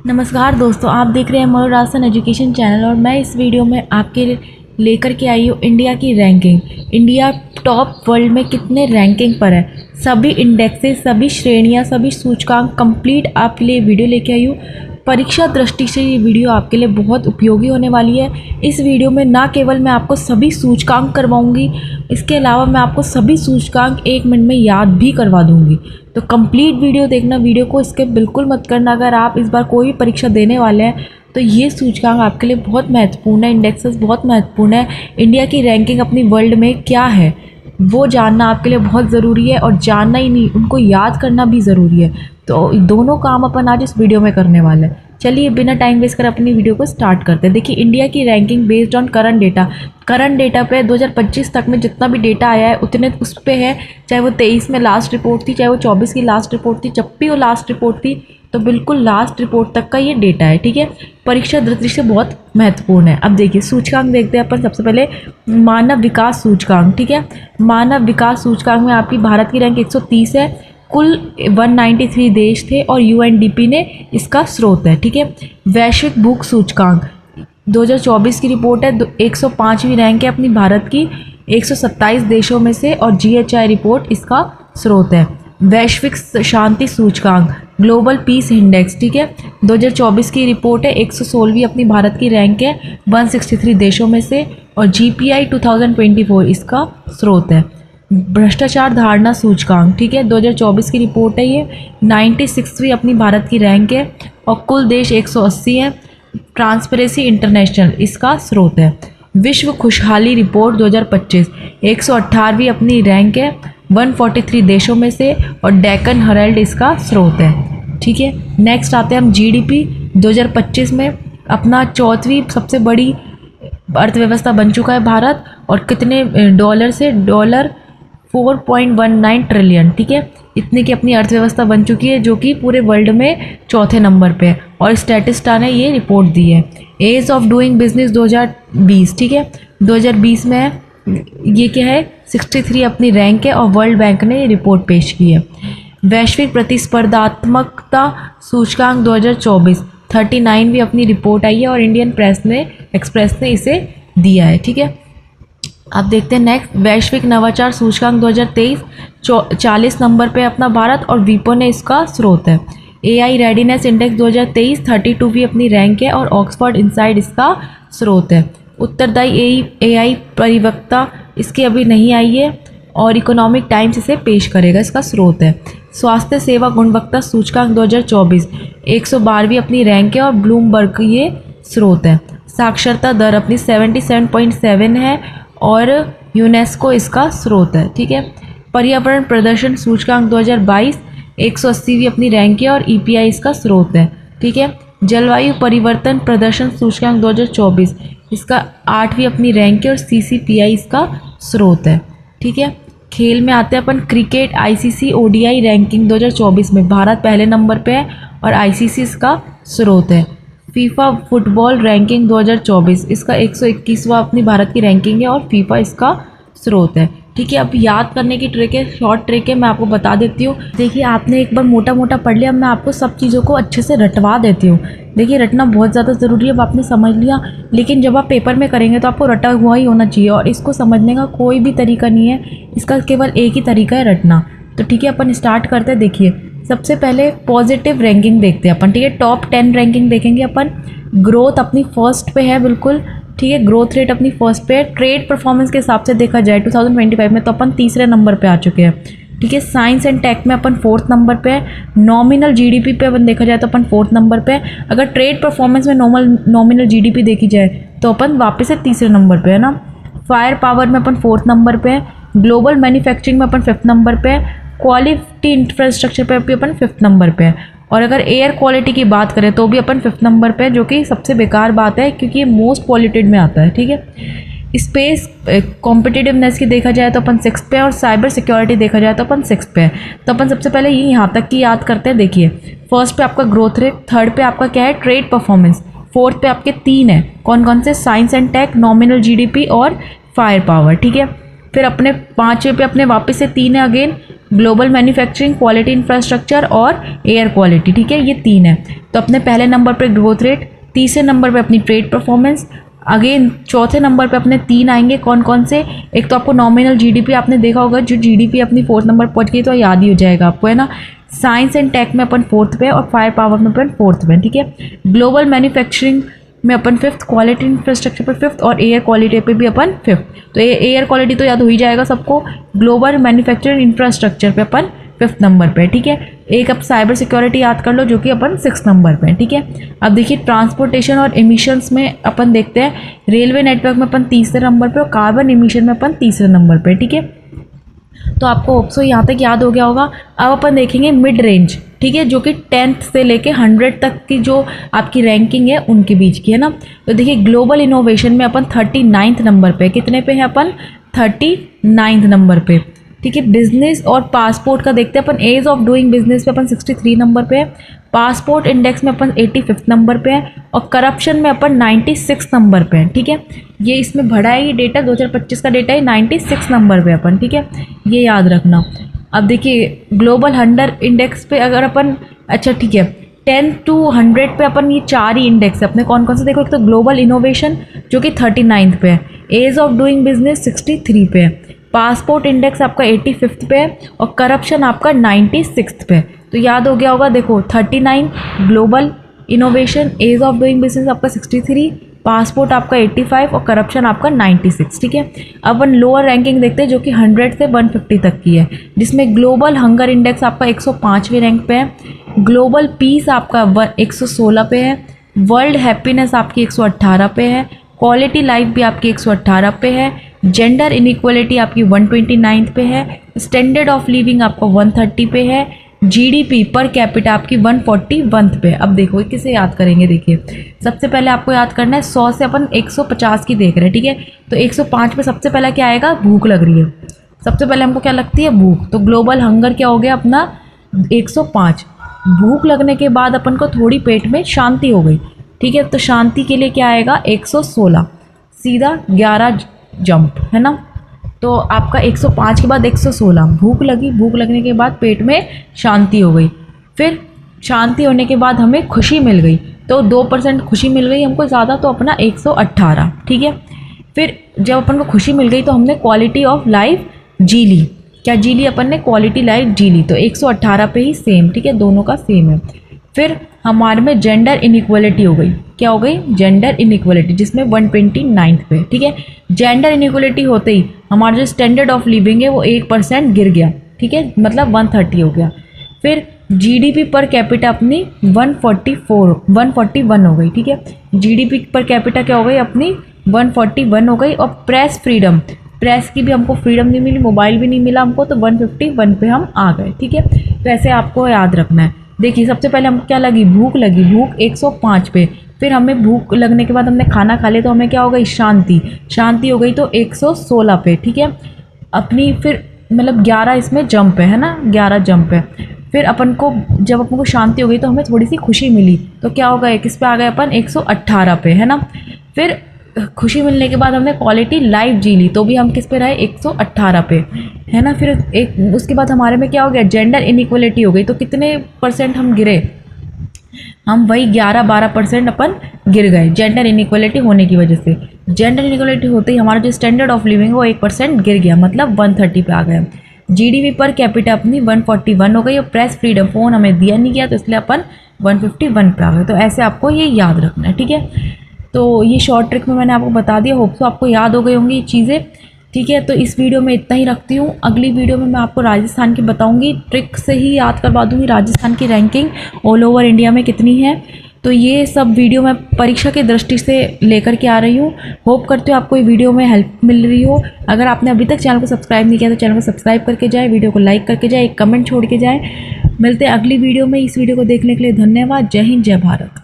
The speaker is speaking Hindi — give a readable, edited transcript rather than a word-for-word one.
नमस्कार दोस्तों, आप देख रहे हैं मयूर राजस्थान एजुकेशन चैनल और मैं इस वीडियो में आपके लेकर के आई हूँ इंडिया की रैंकिंग। इंडिया टॉप वर्ल्ड में कितने रैंकिंग पर है, सभी इंडेक्सेस, सभी श्रेणियाँ, सभी सूचकांक कंप्लीट आपके लिए वीडियो लेके आई हूँ। परीक्षा दृष्टि से ये वीडियो आपके लिए बहुत उपयोगी होने वाली है। इस वीडियो में ना केवल मैं आपको सभी सूचकांक करवाऊंगी, इसके अलावा मैं आपको सभी सूचकांक 1 मिनट में याद भी करवा दूंगी। तो कंप्लीट वीडियो देखना, वीडियो को स्किप बिल्कुल मत करना। अगर आप इस बार कोई भी परीक्षा देने वाले हैं तो ये सूचकांक आपके लिए बहुत महत्वपूर्ण है, इंडेक्सेस बहुत महत्वपूर्ण है। इंडिया की रैंकिंग अपनी वर्ल्ड में क्या है वो जानना आपके लिए बहुत ज़रूरी है, और जानना ही नहीं, उनको याद करना भी ज़रूरी है। तो दोनों काम अपन आज इस वीडियो में करने वाले हैं। चलिए बिना टाइम वेस्ट कर अपनी वीडियो को स्टार्ट करते हैं। देखिए, इंडिया की ranking based on current data पे 2025 तक में जितना भी डेटा आया है उतने उस पे है। चाहे वो 23 में लास्ट रिपोर्ट थी, चाहे वो 24 की लास्ट रिपोर्ट थी, जब भी वो लास्ट रिपोर्ट थी तो बिल्कुल लास्ट रिपोर्ट तक का ये डेटा है। ठीक है, परीक्षा दृष्टि से बहुत महत्वपूर्ण है। अब देखिए सूचकांक देखते हैं अपन। सबसे पहले मानव विकास सूचकांक। ठीक है, मानव विकास सूचकांक में आपकी भारत की रैंक 130 है। कुल 193 देश थे और यूएनडीपी ने इसका स्रोत है। ठीक है, वैश्विक भूख सूचकांक 2024 की रिपोर्ट है। 105वीं रैंक है अपनी भारत की 127 देशों में से, और जीएचआई रिपोर्ट इसका स्रोत है। वैश्विक शांति सूचकांक ग्लोबल पीस इंडेक्स, ठीक है, 2024 की रिपोर्ट है। 116वीं अपनी भारत की रैंक है 163 देशों में से, और जीपीआई 2024 इसका स्रोत है। भ्रष्टाचार धारणा सूचकांक, ठीक है, 2024 की रिपोर्ट है। ये 96वीं अपनी भारत की रैंक है और कुल देश 180 है। ट्रांसपेरेंसी इंटरनेशनल इसका स्रोत है। विश्व खुशहाली रिपोर्ट 2025 118वीं अपनी रैंक है 143 देशों में से, और डेक्कन हेराल्ड इसका स्रोत है। ठीक है, नेक्स्ट आते हैं हम जीडीपी 2025 में। अपना 4वीं सबसे बड़ी अर्थव्यवस्था बन चुका है भारत, और कितने डॉलर से $4.19 ट्रिलियन, ठीक है, इतने की अपनी अर्थव्यवस्था बन चुकी है, जो कि पूरे वर्ल्ड में चौथे नंबर पे है। और स्टैटिस्टा ने ये रिपोर्ट दी है। एज ऑफ डूइंग बिजनेस 2020, ठीक है, 2020 में है। ये क्या है, 63 अपनी रैंक है, और वर्ल्ड बैंक ने ये रिपोर्ट पेश की है। वैश्विक प्रतिस्पर्धात्मकता सूचकांक 2024 39वीं अपनी रिपोर्ट आई है, और इंडियन एक्सप्रेस ने इसे दिया है। ठीक है, अब देखते हैं नेक्स्ट वैश्विक नवाचार सूचकांक 2023 40 नंबर पे अपना भारत, और वीपो ने इसका स्रोत है। एआई रेडीनेस इंडेक्स 2023 32वीं अपनी रैंक है, और ऑक्सफोर्ड इनसाइड इसका स्रोत है। उत्तरदायी एआई परिवक्ता इसकी अभी नहीं आई है, और इकोनॉमिक टाइम्स इसे पेश करेगा, इसका स्रोत है। स्वास्थ्य सेवा गुणवत्ता सूचकांक 2024 112वीं अपनी रैंक है, और ब्लूमबर्ग ये स्रोत है। साक्षरता दर अपनी 77.7 है, और यूनेस्को इसका स्रोत है। ठीक है, पर्यावरण प्रदर्शन सूचकांक 2022 180वीं अपनी रैंक है, और ईपीआई इसका स्रोत है। ठीक है, जलवायु परिवर्तन प्रदर्शन सूचकांक 2024 इसका 8वीं अपनी रैंक है, और सीसीपीआई इसका स्रोत है। ठीक है, खेल में आते हैं अपन। क्रिकेट आईसीसी ओडीआई रैंकिंग 2024 में भारत पहले नंबर पे है, और आईसीसी इसका स्रोत है। फीफा फुटबॉल रैंकिंग 2024 इसका 121वां अपनी भारत की रैंकिंग है, और फीफा इसका स्रोत है। ठीक है, अब याद करने की ट्रिक है, शॉर्ट ट्रिक है, मैं आपको बता देती हूँ। देखिए, आपने एक बार मोटा मोटा पढ़ लिया, अब मैं आपको सब चीज़ों को अच्छे से रटवा देती हूँ। देखिए, रटना बहुत ज़्यादा ज़रूरी है। अब आपने समझ लिया, लेकिन जब आप पेपर में करेंगे तो आपको रटा हुआ ही होना चाहिए, और इसको समझने का कोई भी तरीका नहीं है, इसका केवल एक ही तरीका है, रटना। तो ठीक है, अपन स्टार्ट करते हैं। देखिए, सबसे पहले पॉजिटिव रैंकिंग देखते हैं अपन। ठीक है, टॉप 10 रैंकिंग देखेंगे अपन। ग्रोथ अपनी फर्स्ट पे है बिल्कुल, ठीक है, ग्रोथ रेट अपनी फर्स्ट पे है। ट्रेड परफॉर्मेंस के हिसाब से देखा जाए 2025 में तो अपन तीसरे नंबर पे आ चुके हैं। ठीक है, साइंस एंड टेक में अपन 4th नंबर पे है। नॉमिनल जीडीपी पे अपन देखा जाए तो अपन 4th नंबर पे है। अगर ट्रेड परफॉर्मेंस में नॉमिनल जीडीपी देखी जाए तो अपन वापस से तीसरे नंबर पे है ना। फायर पावर में अपन 4th नंबर पे है। ग्लोबल मैन्युफैक्चरिंग में अपन 5th नंबर पे है। क्वालिटी इंफ्रास्ट्रक्चर पे भी अपन 5th नंबर पे है। और अगर एयर क्वालिटी की बात करें तो भी अपन 5th नंबर पे है, जो कि सबसे बेकार बात है, क्योंकि ये मोस्ट पॉल्यूटेड में आता है। ठीक है, स्पेस कॉम्पिटिटिवनेस की देखा जाए तो अपन 6th पे है, और साइबर सिक्योरिटी देखा जाए तो अपन 6th पे है। तो अपन सबसे पहले ये यहाँ तक की याद करते हैं। देखिए, फर्स्ट पे आपका ग्रोथ रेट, थर्ड पे आपका क्या है, ट्रेड परफॉर्मेंस, फोर्थ पे आपके 3 है, कौन कौन से, science and tech, nominal GDP और फायर पावर। ठीक है, फिर अपने 5वें पे अपने वापस से 3 है again, global manufacturing, quality infrastructure और एयर क्वालिटी, ठीक है, ये 3 है। तो अपने पहले नंबर पे ग्रोथ रेट, तीसरे नंबर पे अपनी ट्रेड परफॉर्मेंस, अगेन चौथे नंबर पे अपने 3 आएंगे कौन कौन से, एक तो आपको नॉमिनल जीडीपी आपने देखा होगा, जो जीडीपी अपनी 4th नंबर पहुंच गई तो याद ही हो जाएगा आपको, है ना। साइंस एंड टेक में अपन 4th पे और फायर पावर में अपन 4th पे, ठीक है। ग्लोबल मैन्युफैक्चरिंग में अपन 5th, क्वालिटी इंफ्रास्ट्रक्चर पे 5th और एयर क्वालिटी पे भी अपन 5th। तो एयर क्वालिटी तो याद हो ही जाएगा सबको। ग्लोबल मैन्युफैक्चरिंग इंफ्रास्ट्रक्चर पे अपन 5th नंबर पे, ठीक है। एक अब साइबर सिक्योरिटी याद कर लो जो कि अपन 6th नंबर पे, ठीक है। अब देखिए ट्रांसपोर्टेशन और एमिशंस में अपन देखते हैं, रेलवे नेटवर्क में अपन 3रे नंबर पे और कार्बन एमिशन में अपन 3रे नंबर पे, ठीक है। तो आपको होप्सो यहाँ तक याद हो गया होगा। अब अपन देखेंगे मिड रेंज, ठीक है, जो कि 10th से लेके 100 तक की जो आपकी रैंकिंग है उनके बीच की, है ना। तो देखिए ग्लोबल इनोवेशन में अपन 39th नंबर पे, कितने पे हैं अपन, 39th नंबर पे, ठीक है। बिजनेस और पासपोर्ट का देखते हैं अपन, एज ऑफ डूइंग बिजनेस पे अपन 63 नंबर पे है, पासपोर्ट इंडेक्स में अपन 85th नंबर पे है और करप्शन में अपन 96 नंबर पे है, ठीक है। ये इसमें बढ़ा है, ये डेटा 2025 का डेटा है, 96 नंबर पे अपन, ठीक है, ये याद रखना। अब देखिए ग्लोबल हंगर इंडेक्स पे अगर अपन, अच्छा ठीक है, 10 to 100 पे अपन ये 4 ही इंडेक्स है अपने, कौन कौन से देखो, एक तो ग्लोबल इनोवेशन जो कि 39th पे है, एज ऑफ डूइंग बिजनेस 63 पे है, पासपोर्ट इंडेक्स आपका 85th पे है और करप्शन आपका 96th पे है। तो याद हो गया होगा, देखो 39 global innovation, ease of doing business आपका 63, पासपोर्ट आपका 85 और करप्शन आपका 96, ठीक है। अब अपन लोअर रैंकिंग देखते हैं जो कि 100 से 150 तक की है, जिसमें ग्लोबल हंगर इंडेक्स आपका 105वें रैंक पे है, ग्लोबल पीस आपका 116 पे है, वर्ल्ड हैप्पीनेस आपकी 118 पे है, क्वालिटी लाइफ भी आपकी 118 पे है, जेंडर इनइक्वालिटी आपकी 129 पे है, स्टैंडर्ड ऑफ लिविंग आपका 130 पे है, जीडीपी पर कैपिटा आपकी 141 पे। अब देखो किसे याद करेंगे, देखिए सबसे पहले आपको याद करना है 100 से अपन 150 की देख रहे हैं, ठीक है। तो 105 पे सबसे पहला क्या आएगा, भूख लग रही है, सबसे पहले हमको क्या लगती है, भूख। तो ग्लोबल हंगर क्या हो गया अपना 105, भूख लगने के बाद अपन को थोड़ी पेट में शांति हो गई, ठीक है। तो शांति के लिए क्या आएगा 116, सीधा 11 जंप, है ना। तो आपका 105 के बाद 116, भूख लगी, भूख लगने के बाद पेट में शांति हो गई, फिर शांति होने के बाद हमें खुशी मिल गई, तो 2% खुशी मिल गई हमको ज़्यादा, तो अपना 118, ठीक है। फिर जब अपन को खुशी मिल गई तो हमने क्वालिटी ऑफ लाइफ जी ली, क्या जी ली अपन ने, क्वालिटी लाइफ जी ली, तो 118 पे ही सेम, ठीक है, दोनों का सेम है। फिर हमारे में जेंडर इनइक्वालिटी हो गई, क्या हो गई, जेंडर इनइक्वालिटी, जिसमें 129 पे, ठीक है। जेंडर इनइक्वालिटी होते ही हमारा जो स्टैंडर्ड ऑफ लिविंग है वो 1% गिर गया, ठीक है, मतलब 130 हो गया। फिर जीडीपी पर कैपिटा अपनी 141 हो गई, ठीक है। जीडीपी पर कैपिटा क्या हो गई अपनी 141 हो गई। और प्रेस फ्रीडम, प्रेस की भी हमको फ्रीडम नहीं मिली, मोबाइल भी नहीं मिला हमको, तो 151 पे हम आ गए, ठीक है। तो ऐसे आपको याद रखना है। देखिए सबसे पहले हमको क्या लगी, भूख लगी, भूख 105 पे, फिर हमें भूख लगने के बाद हमने खाना खा लिया तो हमें क्या हो गई, शांति, शांति हो गई तो 116 पे, ठीक है। अपनी फिर मतलब 11 इसमें जंप है ना, 11 जंप है। फिर अपन को जब अपन को शांति हो गई तो हमें थोड़ी सी खुशी मिली, तो क्या हो गया, किस पे आ गए अपन 118 पे, है ना। फिर खुशी मिलने के बाद हमने क्वालिटी लाइफ जी ली, तो भी हम किस पे रहे 118 पे, है ना। फिर एक उसके बाद हमारे में क्या हो गया, जेंडर इनइक्वालिटी हो गई, तो कितने % हम गिरे, हम वही 11-12% अपन गिर गए जेंडर इनइक्वालिटी होने की वजह से। जेंडर इनइक्वालिटी होते ही हमारा जो स्टैंडर्ड ऑफ लिविंग है वो 1% गिर गया, मतलब 130 पे आ गए। जीडीपी पर कैपिटा अपनी 141 हो गई और प्रेस फ्रीडम फोन हमें दिया नहीं गया, तो इसलिए अपन 151 पे आ गए। तो ऐसे आपको ये याद रखना है, ठीक है। तो ये शॉर्ट ट्रिक में मैंने आपको बता दिया, होप सो आपको याद हो गई होंगी ये चीज़ें, ठीक है। तो इस वीडियो में इतना ही रखती हूँ, अगली वीडियो में मैं आपको राजस्थान की बताऊँगी, ट्रिक से ही याद करवा दूँगी राजस्थान की रैंकिंग ऑल ओवर इंडिया में कितनी है। तो ये सब वीडियो मैं परीक्षा की दृष्टि से लेकर के आ रही हूँ, होप करती हूँ आपको ये वीडियो में हेल्प मिल रही हो। अगर आपने अभी तक चैनल को सब्सक्राइब नहीं किया तो चैनल को सब्सक्राइब करके जाए, वीडियो को लाइक करके जाए, एक कमेंट छोड़ के जाए। मिलते हैं अगली वीडियो में। इस वीडियो को देखने के लिए धन्यवाद। जय हिंद, जय भारत।